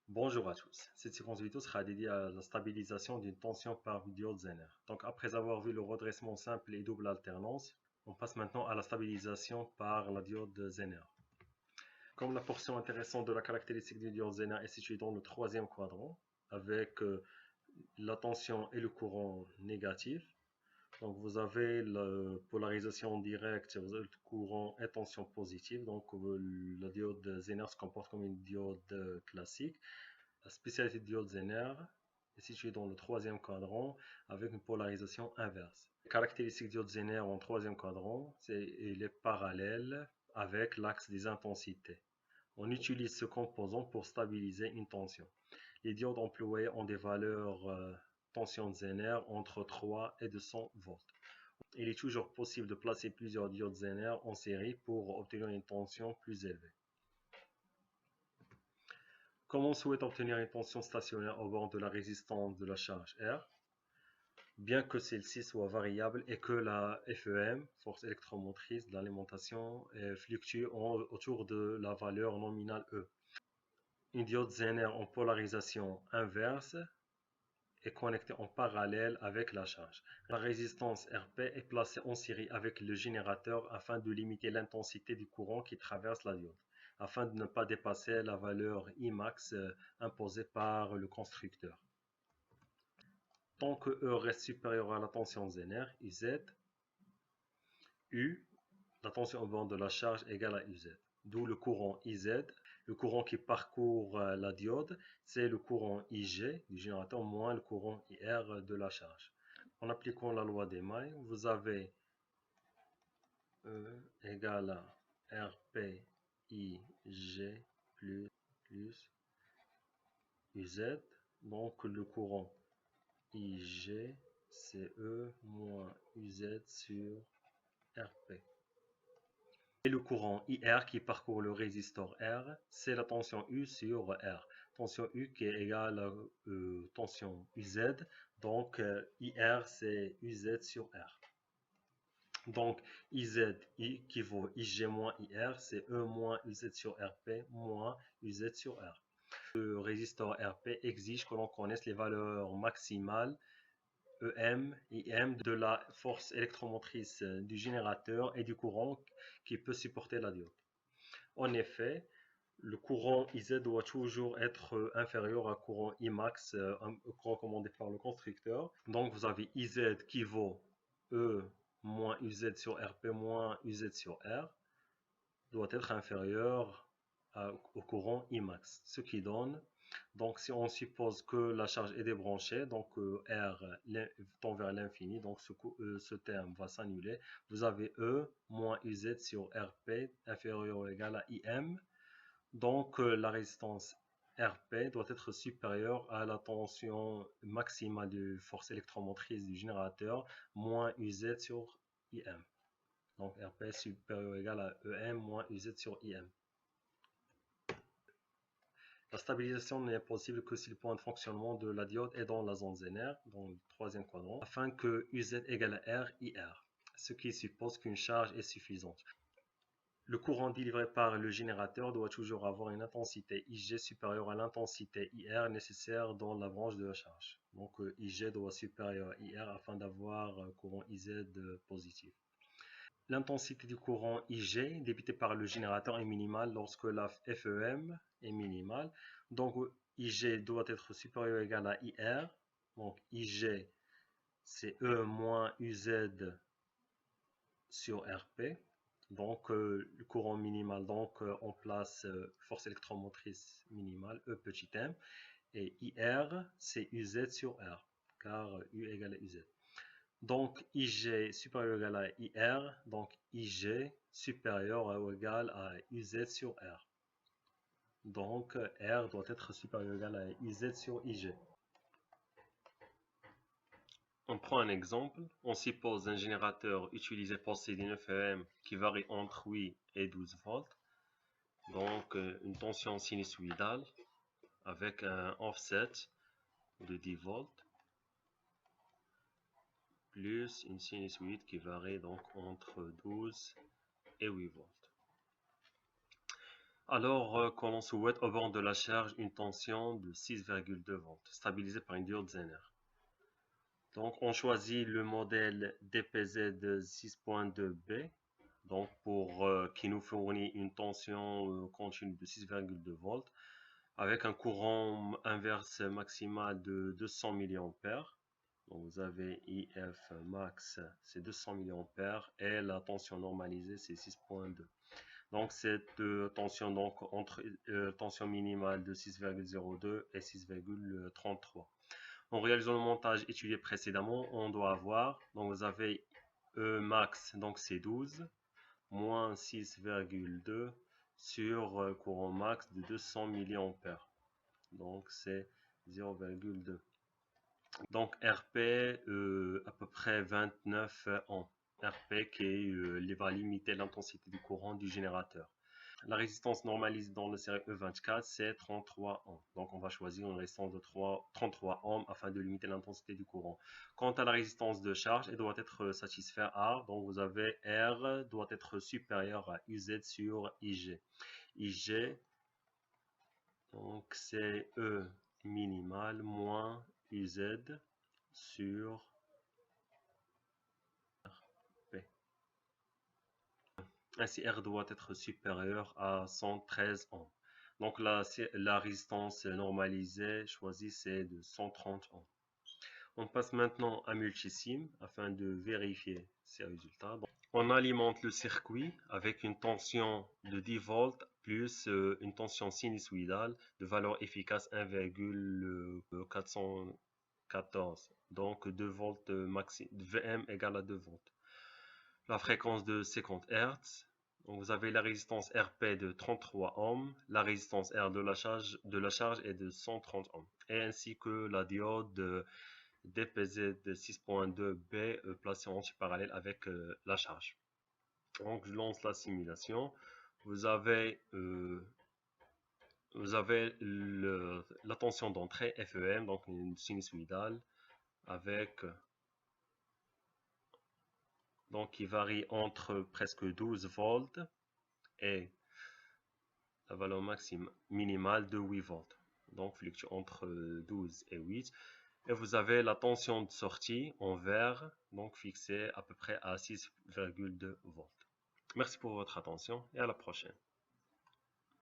Bonjour à tous. Cette séquence vidéo sera dédiée à la stabilisation d'une tension par diode Zener. Donc après avoir vu le redressement simple et double alternance, on passe maintenant à la stabilisation par la diode Zener. Comme la portion intéressante de la caractéristique du diode Zener est située dans le troisième quadrant, avec la tension et le courant négatif, donc vous avez la polarisation directe, vous avez le courant et tension positive. Donc la diode Zener se comporte comme une diode classique. La spécialité de diode Zener est située dans le troisième quadrant avec une polarisation inverse. Les caractéristiques de diode Zener en troisième quadrant, il est parallèle avec l'axe des intensités. On utilise ce composant pour stabiliser une tension. Les diodes employés ont des valeurs tension de Zener entre 3 et 200 volts. Il est toujours possible de placer plusieurs diodes Zener en série pour obtenir une tension plus élevée. Comme on souhaite obtenir une tension stationnaire au bord de la résistance de la charge R, bien que celle-ci soit variable et que la FEM, force électromotrice de l'alimentation, fluctue autour de la valeur nominale E. Une diode Zener en polarisation inverse est connectée en parallèle avec la charge. La résistance RP est placée en série avec le générateur afin de limiter l'intensité du courant qui traverse la diode, afin de ne pas dépasser la valeur Imax imposée par le constructeur. Tant que E reste supérieur à la tension Zener, Uz, U, la tension au bord de la charge égale à Uz. D'où le courant Iz. Le courant qui parcourt la diode, c'est le courant Ig du générateur moins le courant IR de la charge. En appliquant la loi des mailles, vous avez E égale à RPIG plus UZ. Donc le courant Ig, c'est E moins UZ sur RP. Et le courant IR qui parcourt le résistor R, c'est la tension U sur R. Tension U qui est égale à tension UZ. Donc IR c'est UZ sur R. Donc IZ équivaut IG moins IR, c'est E moins UZ sur RP moins UZ sur R. Le résistor RP exige que l'on connaisse les valeurs maximales EM et M de la force électromotrice du générateur et du courant qui peut supporter la diode. En effet, le courant IZ doit toujours être inférieur au courant Imax recommandé par le constructeur. Donc vous avez IZ qui vaut E moins UZ sur RP moins UZ sur R doit être inférieur au courant Imax, ce qui donne, donc si on suppose que la charge est débranchée, donc R tend vers l'infini, donc ce terme va s'annuler. Vous avez E moins UZ sur RP inférieur ou égal à IM. Donc la résistance RP doit être supérieure à la tension maximale de force électromotrice du générateur moins UZ sur IM. Donc RP supérieur ou égal à EM moins UZ sur IM. La stabilisation n'est possible que si le point de fonctionnement de la diode est dans la zone Zener, dans le troisième quadrant, afin que UZ égale à R, IR, ce qui suppose qu'une charge est suffisante. Le courant délivré par le générateur doit toujours avoir une intensité Ig supérieure à l'intensité IR nécessaire dans la branche de la charge. Donc Ig doit être supérieur à IR afin d'avoir un courant IZ positif. L'intensité du courant Ig débité par le générateur est minimale lorsque la FEM est minimale. Donc Ig doit être supérieur ou égal à IR. Donc Ig c'est E moins UZ sur RP. Donc le courant minimal, donc on place force électromotrice minimale, E petit m. Et IR c'est UZ sur R, car U égale à UZ. Donc Ig supérieur ou égal à IR, donc Ig supérieur ou égal à UZ sur R. Donc R doit être supérieur ou égal à UZ sur Ig. On prend un exemple, on suppose un générateur utilisé posséder une FEM qui varie entre 8 et 12 volts. Donc une tension sinusoïdale avec un offset de 10 volts. Plus une sinusoïde qui varie donc entre 12 et 8 volts. Alors qu'on l'on souhaite au bord de la charge une tension de 6,2 volts, stabilisée par une diode Zener. Donc on choisit le modèle DPZ 6.2B, donc qui nous fournit une tension continue de 6,2 volts avec un courant inverse maximal de 200 mA. Donc vous avez IF max, c'est 200 mA et la tension normalisée c'est 6.2. Donc cette tension entre tension minimale de 6,02 et 6,33. En réalisant le montage étudié précédemment, on doit avoir, donc vous avez E max, donc c'est 12, moins 6,2 sur courant max de 200 mA. Donc c'est 0,2. Donc RP à peu près 29 ohms. RP qui va limiter l'intensité du courant du générateur. La résistance normalisée dans le série E24, c'est 33 ohms. Donc on va choisir une résistance de 33 ohms afin de limiter l'intensité du courant. Quant à la résistance de charge, elle doit être satisfaite R. Donc vous avez R doit être supérieur à UZ sur IG. IG, donc c'est E minimal moins UZ sur P. Ainsi, R doit être supérieur à 113 ohms. Donc la résistance normalisée choisie, c'est de 130 ohms. On passe maintenant à multisim afin de vérifier ces résultats. Donc, on alimente le circuit avec une tension de 10 volts plus une tension sinusoïdale de valeur efficace 1,414. Donc 2 volts maxi, VM égale à 2 volts. La fréquence de 50 Hz. Donc vous avez la résistance RP de 33 ohms, la résistance R de la charge est de 130 ohms, et ainsi que la diode DPZ 6.2B placée en antiparallèle avec la charge. Donc je lance la simulation. Vous avez la tension d'entrée FEM, donc une sinusoïdale avec donc qui varie entre presque 12 volts et la valeur maximale minimale de 8 volts. Donc fluctue entre 12 et 8. Et vous avez la tension de sortie en vert, donc fixée à peu près à 6,2 volts. Merci pour votre attention et à la prochaine.